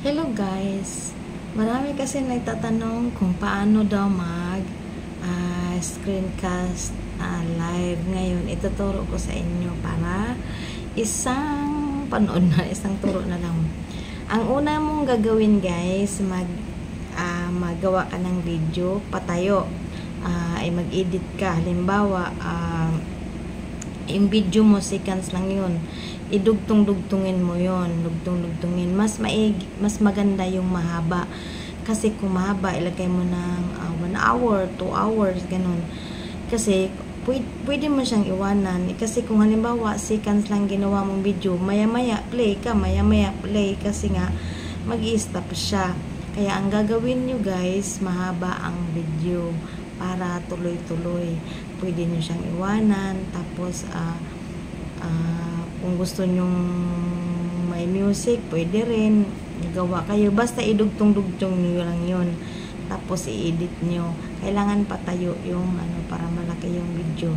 Hello guys! Marami kasi nagtatanong kung paano daw mag screencast live. Ngayon, ituturo ko sa inyo para isang panood na, isang turo na lang. Ang una mong gagawin guys, magawa ka ng video, patayo. Ay mag-edit ka. Halimbawa, yung video mo, seconds lang yun. Idugtong-dugtungin mo yon, dugtong-dugtungin. Mas maganda yung mahaba. Kasi kung mahaba, ilagay mo ng 1 hour, 2 hours, ganun. Kasi, pwede mo siyang iwanan. Kasi kung halimbawa, seconds lang ginawa mong video, maya-maya play ka, maya-maya play. Kasi nga, mag-i-stop siya. Kaya, ang gagawin nyo guys, mahaba ang video para tuloy-tuloy. Pwede nyo siyang iwanan. Tapos, kung gusto nyong may music, pwede rin. Gawa kayo. Basta idugtong-dugtong nyo lang yun. Tapos i-edit nyo. Kailangan patayo yung para malaki yung video.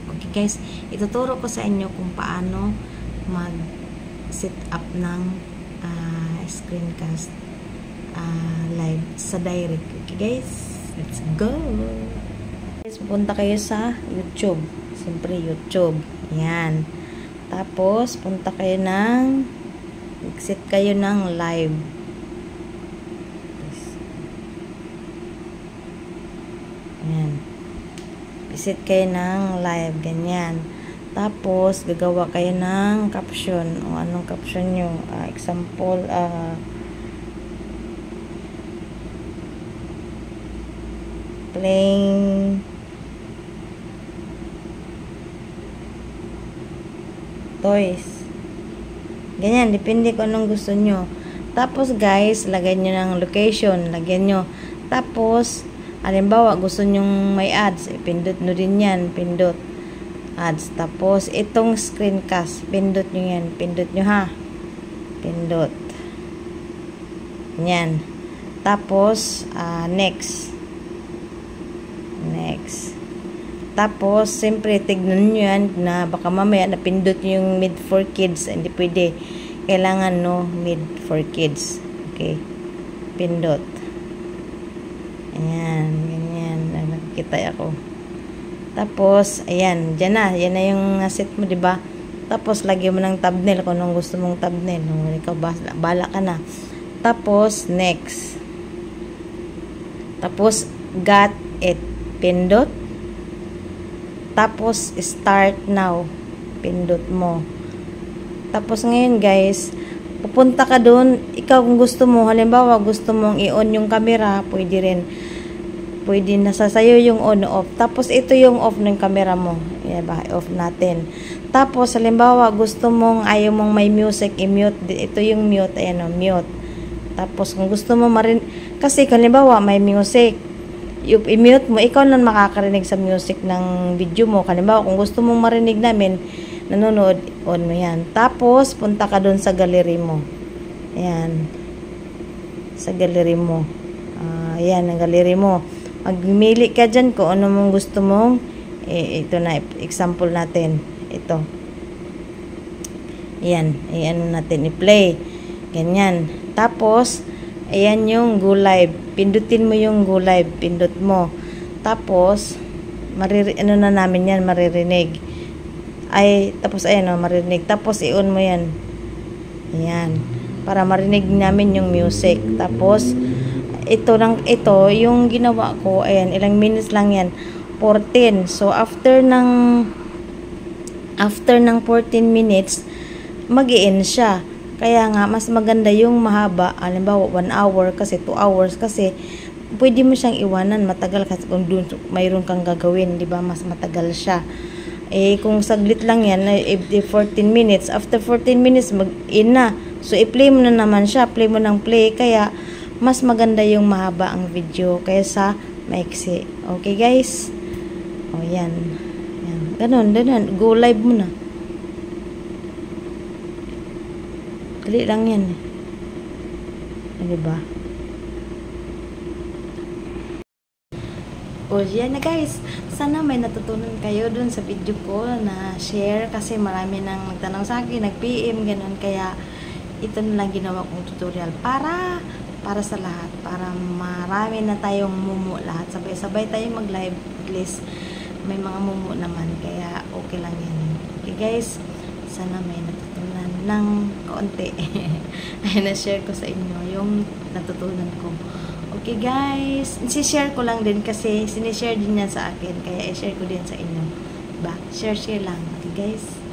Okay guys, ituturo ko sa inyo kung paano mag-set up ng screencast live sa direct. Okay guys, let's go! Guys, punta kayo sa YouTube. Siyempre YouTube. Yan. Tapos, punta kayo ng exit kayo ng live. Ayan. Exit kayo ng live. Ganyan. Tapos, gagawa kayo ng caption. O anong caption nyo? Example, playing toys. Ganyan, depende kung anong gusto nyo. Tapos guys, lagyan nyo ng location. Lagyan nyo. Tapos, halimbawa, gusto nyong may ads. Pindot nyo din yan. Pindot. Ads. Tapos, itong screencast. Pindot nyo yan. Pindot nyo ha. Pindot. Yan. Tapos, next. Next. Tapos, siyempre, tignan nyo yan na baka mamaya napindot nyo yung mid for kids. Hindi pwede. Kailangan, no, mid for kids. Okay. Pindot. Ayan. Ganyan. Nakikita ako. Tapos, ayan. Dyan na. Yan na yung set mo, diba? Tapos, lagyan mo ng thumbnail kung anong gusto mong thumbnail. Ikaw, bala ka na. Tapos, next. Tapos, got it. Pindot. Tapos, start now. Pindot mo. Tapos, ngayon guys, pupunta ka dun. Ikaw kung gusto mo, halimbawa, gusto mong i-on yung camera, pwede rin. Pwede nasa sayo yung on, off. Tapos, ito yung off ng camera mo. Diba? Off natin. Tapos, halimbawa, gusto mong, ayaw mong may music, i-mute. Ito yung mute. Ayan o, mute. Tapos, kung gusto mo kasi, halimbawa, may music. I-mute mo, ikaw lang makakarinig sa music ng video mo. Halimbawa, kung gusto mong marinig namin, nanonood, on mo yan. Tapos, punta ka dun sa gallery mo. Ayan. Sa gallery mo. Ayan, ang gallery mo. Magmili ka dyan kung ano mong gusto mong. Ito na, example natin. Ito. Ayan. Ayan natin, i-play. Ganyan. Tapos, ayan yung go live. Pindutin mo yung go live. Pindot mo. Tapos, ano na namin yan, maririnig. Tapos, ayan o, maririnig. Tapos, i-on mo yan. Ayan. Para marinig namin yung music. Tapos, ito, yung ginawa ko, ayan, ilang minutes lang yan. 14. So, after ng 14 minutes, mag-i-end siya. Kaya nga, mas maganda yung mahaba. Halimbawa, 1 hour kasi 2 hours kasi pwede mo siyang iwanan. Matagal kasi kung dun, mayroon kang gagawin. Diba? Mas matagal siya. Kung saglit lang yan, 14 minutes. After 14 minutes, mag-in na. So, i-play mo na naman siya. Play mo ng play. Kaya, mas maganda yung mahaba ang video kaysa maiksi. Okay, guys? O, yan. Ganun. Go live mo na. Dali lang yan. Diba? O, yan na guys. Sana may natutunan kayo dun sa video ko na share kasi marami nang nagtanong sa akin, nag-PM, ganun. Kaya, ito na lang ginawa kong tutorial para sa lahat, para marami na tayong mumu lahat, sabay-sabay tayong mag-live, at least may mga mumu naman, kaya okay lang yan. Okay guys, sana may natutunan ng kaunti. Ay, na-share ko sa inyo yung natutunan ko. Okay guys, si-share ko lang din kasi sinishare din yan sa akin, kaya i-share ko din sa inyo. Ba, share lang. Okay guys.